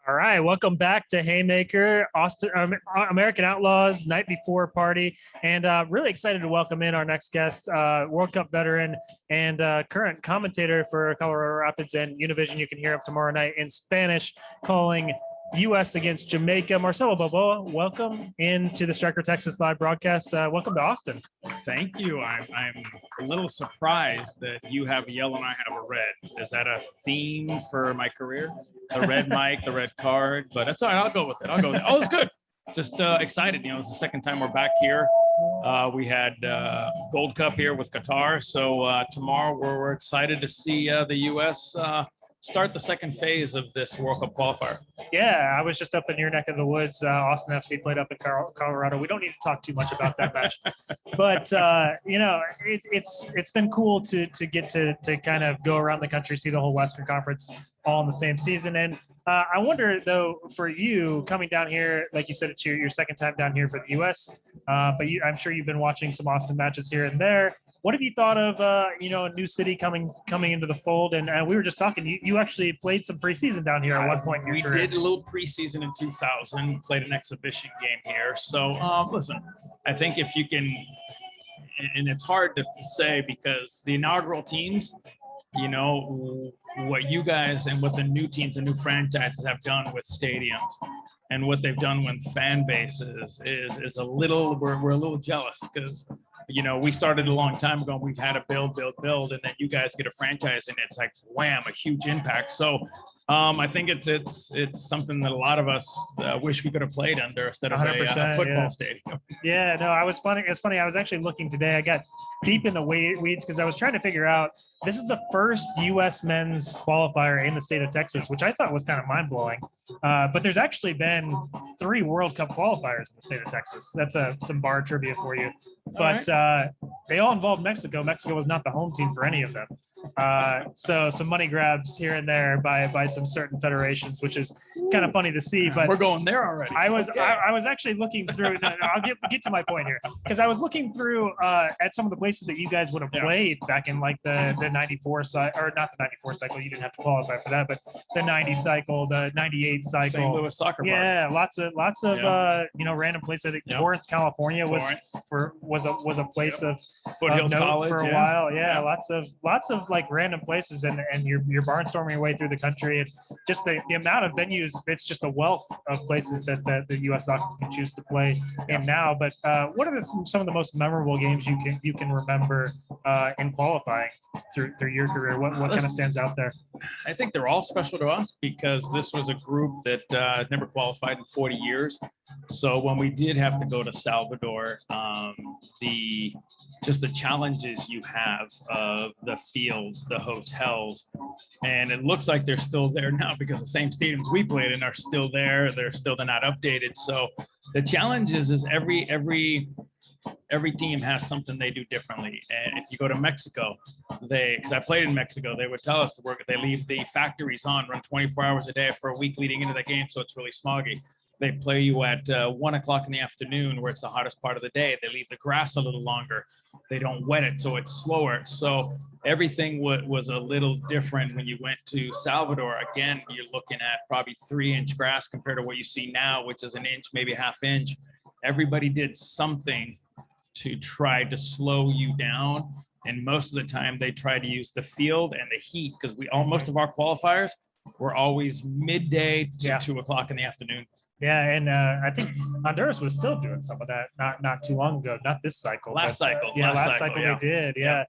All right, welcome back to Haymaker Austin, American Outlaws Night Before Party, and really excited to welcome in our next guest, World Cup veteran and current commentator for Colorado Rapids and Univision. You can hear him tomorrow night in Spanish, calling U.S. against Jamaica. Marcelo Balboa, welcome into the Striker Texas live broadcast. Welcome to Austin. Thank you. I'm a little surprised that you have a yellow and I have a red. Is that a theme for my career? The red mic, the red card, but that's all right. I'll go with it. Oh, it's good. Just excited. It's the second time we're back here. We had Gold Cup here with Qatar. So tomorrow we're excited to see the U.S. Start the second phase of this World Cup qualifier. Yeah, I was just up in your neck of the woods. Austin FC played up in Colorado. We don't need to talk too much about that match, but it's been cool to get to kind of go around the country, see the whole Western Conference all in the same season. And I wonder though, for you coming down here, like you said, it's your second time down here for the U.S., but I'm sure you've been watching some Austin matches here and there. What have you thought of, a new city coming into the fold? And we were just talking, you actually played some preseason down here at one point in your career. We did a little preseason in 2000, played an exhibition game here. So listen, I think if you can, and it's hard to say because the inaugural teams, what you guys and what the new teams and new franchises have done with stadiums and what they've done with fan bases is a little, we're a little jealous because, we started a long time ago and we've had to build, and then you guys get a franchise and it's like, wham, a huge impact. So I think it's something that a lot of us wish we could have played under instead of a football stadium. Yeah, no, it's funny. I was actually looking today. I got deep in the weeds because I was trying to figure out, this is the first U.S. men's qualifier in the state of Texas, which I thought was kind of mind-blowing. But there's actually been 3 World Cup qualifiers in the state of Texas. That's some bar trivia for you. But they all involved Mexico. Mexico was not the home team for any of them. So some money grabs here and there by some certain federations, which is kind of funny to see. But we're going there already. I was actually looking through. I'll get to my point here because I was looking through at some of the places that you guys would have played back in like the 94 cycle, or not the 94 cycle. You didn't have to qualify for that, but the 90 cycle, the 98 cycle. St. Louis Soccer Park. Yeah, lots of random places. I think Torrance, California was a place of Foothills College for a while. Yeah, lots of like random places, and you're barnstorming your way through the country, and just the amount of venues. It's just a wealth of places that the U.S. Soccer can choose to play in now. But what are some of the most memorable games you can remember in qualifying through your career? What kind of stands out there? I think they're all special to us because this was a group that never qualified in 40 years. So when we did have to go to Salvador, the challenges you have of the fields, the hotels, and it looks like they're still there now because the same stadiums we played in are still there. They're not updated. So the challenge is every team has something they do differently. And if you go to Mexico, because I played in Mexico, they would tell us to work. They leave the factories on, run 24 hours a day for a week leading into the game, so it's really smoggy. They play you at 1 o'clock in the afternoon where it's the hottest part of the day. They leave the grass a little longer. They don't wet it, so it's slower. So everything was a little different when you went to Salvador. Again, you're looking at probably 3-inch grass compared to what you see now, which is an inch, maybe half inch. Everybody did something to try to slow you down. And most of the time they try to use the field and the heat because most of our qualifiers were always midday to 2 o'clock in the afternoon. Yeah, and I think Honduras was still doing some of that not too long ago. Not this cycle. Last cycle they did. Yeah.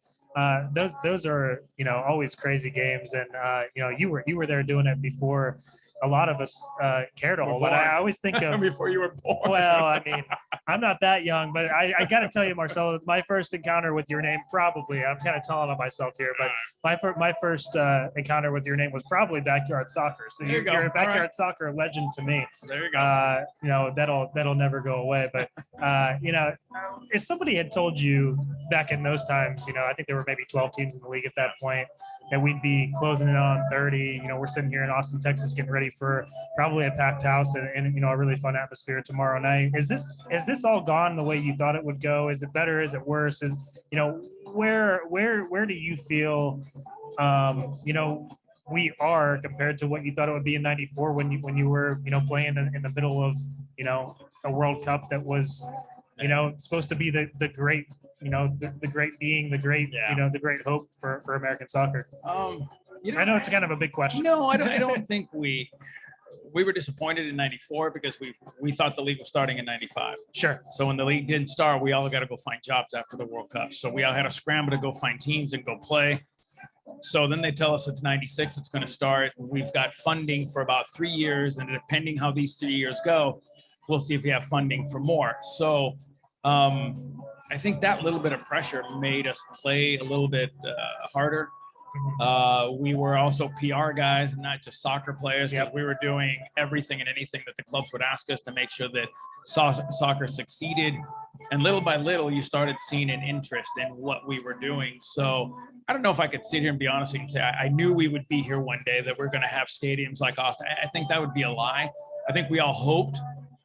Those are always crazy games, and you were there doing it before a lot of us cared a whole lot. I always think of before you were born. Well, I mean, I'm not that young, but I got to tell you, Marcelo, my first encounter with your name probably, I'm kind of telling on myself here, but my first encounter with your name was probably backyard soccer. So you're a backyard soccer legend to me. There you go. That'll never go away. But if somebody had told you back in those times, I think there were maybe 12 teams in the league at that point, that we'd be closing in on 30. We're sitting here in Austin, Texas, getting ready for probably a packed house and a really fun atmosphere tomorrow night. Is this all gone the way you thought it would go? Is it better? Is it worse? Where do you feel we are compared to what you thought it would be in '94 when you were, playing in the middle of, a World Cup that was, supposed to be the great, the great being, the great, the great hope for American soccer? I know it's kind of a big question. No, I don't think we were disappointed in '94 because we thought the league was starting in '95. Sure. So when the league didn't start, we all got to go find jobs after the World Cup. So we all had to scramble to go find teams and go play. So then they tell us it's '96, it's going to start. We've got funding for about 3 years, and depending how these 3 years go, we'll see if we have funding for more. So I think that little bit of pressure made us play a little bit harder. We were also PR guys, not just soccer players. Yep. We were doing everything and anything that the clubs would ask us to make sure that soccer succeeded. And little by little, you started seeing an interest in what we were doing. So I don't know if I could sit here and be honest and say, I knew we would be here one day, that we're going to have stadiums like Austin. I think that would be a lie. I think we all hoped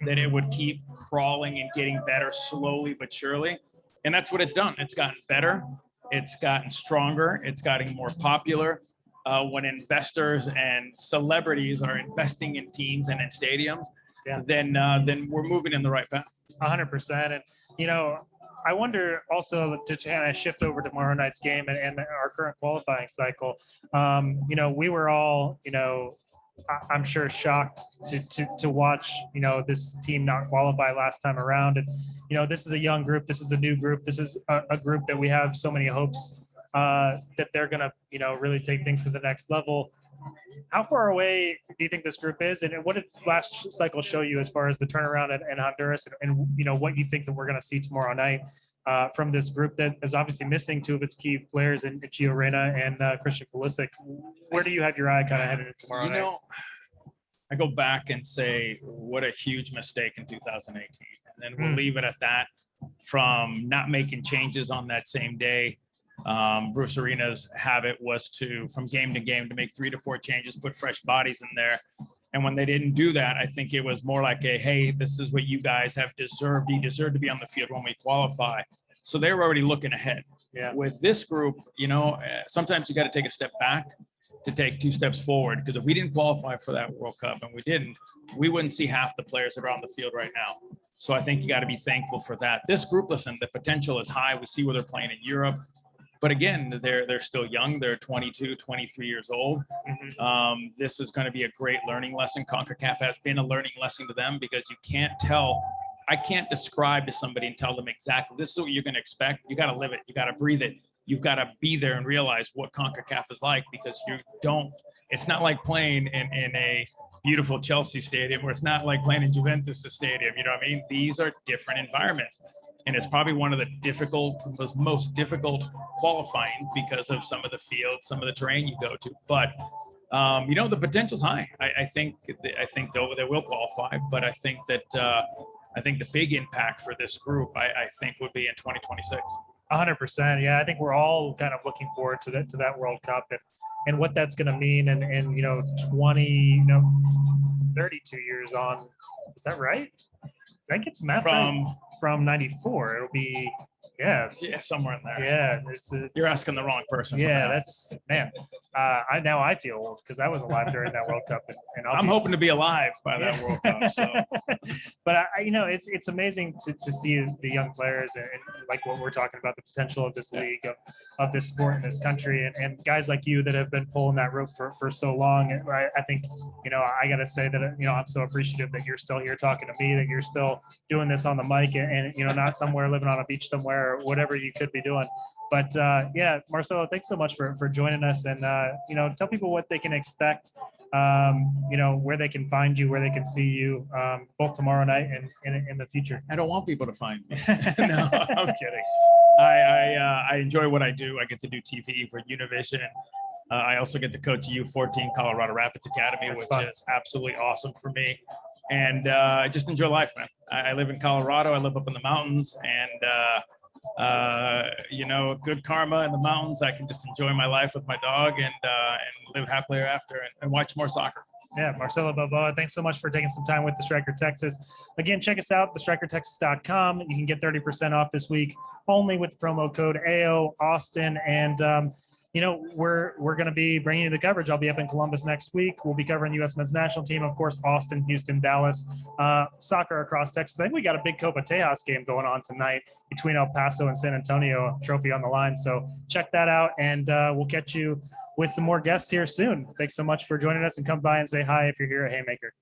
that it would keep crawling and getting better slowly but surely. And that's what it's done. It's gotten better. It's gotten stronger. It's gotten more popular. When investors and celebrities are investing in teams and in stadiums, then we're moving in the right path. 100%. And, I wonder also to kind of shift over to tomorrow night's game and our current qualifying cycle. We were all, I'm sure shocked to watch, this team not qualify last time around. And, this is a young group. This is a new group. This is a group that we have so many hopes that they're going to, really take things to the next level. How far away do you think this group is? And what did last cycle show you as far as the turnaround in Honduras and what you think that we're going to see tomorrow night from this group that is obviously missing two of its key players in Gio Reyna and Christian Pulisic? Where do you have your eye kind of headed tomorrow night? I go back and say, what a huge mistake in 2018. And then we'll leave it at that. From not making changes on that same day. Bruce Arena's habit was from game to game, to make 3 to 4 changes, put fresh bodies in there. And when they didn't do that, I think it was more like hey, this is what you guys have deserved. You deserve to be on the field when we qualify. So they were already looking ahead. Yeah. With this group, sometimes you got to take a step back to take 2 steps forward, because if we didn't qualify for that World Cup, and we wouldn't see half the players that are on the field right now. So I think you got to be thankful for that. This group, listen, the potential is high. We see where they're playing in Europe. But again, they're still young. They're 22, 23 years old. This is going to be a great learning lesson. CONCACAF has been a learning lesson to them, because I can't describe to somebody and tell them exactly this is what you're going to expect. You got to live it. You got to breathe it. You've got to be there and realize what CONCACAF is like, because it's not like playing in a beautiful Chelsea stadium, or it's not like playing in Juventus stadium. You know what I mean? These are different environments. And it's probably one of the most difficult qualifying, because of some of the field, some of the terrain you go to. But, the potential's high. I think they will qualify, but I think the big impact for this group, I think, would be in 2026. 100%. Yeah. I think we're all kind of looking forward to that World Cup and what that's going to mean. And 32 years on. Is that right? Did I get the math from 94? It'll be, somewhere in there. Yeah, you're asking the wrong person. Yeah, that's man. I feel old because I was alive during that World Cup, and I'm hoping to be alive by that World Cup. So, but it's amazing to see the young players and like what we're talking about, the potential of this league, of this sport in this country, and guys like you that have been pulling that rope for so long. I think I got to say that I'm so appreciative that you're still here talking to me, that you're still doing this on the mic, and not somewhere living on a beach somewhere or whatever you could be doing. But Marcelo, thanks so much for joining us, and tell people what they can expect, where they can find you, where they can see you, both tomorrow night and in the future. I don't want people to find me. No, I'm kidding. I enjoy what I do. I get to do TV for Univision. I also get to coach U14 Colorado Rapids Academy, which is absolutely awesome for me. And I just enjoy life, man. I live in Colorado. I live up in the mountains, and good karma in the mountains. I can just enjoy my life with my dog and live happily ever after and watch more soccer. Yeah, Marcelo Balboa, thanks so much for taking some time with the Striker Texas. Again, check us out, thestrikertexas.com. You can get 30% off this week only with the promo code AO Austin. And you know, we're going to be bringing you the coverage. I'll be up in Columbus next week. We'll be covering the U.S. men's national team, of course, Austin, Houston, Dallas, soccer across Texas. I think we got a big Copa Tejas game going on tonight between El Paso and San Antonio, trophy on the line. So check that out, and we'll catch you with some more guests here soon. Thanks so much for joining us, and come by and say hi if you're here at Haymaker.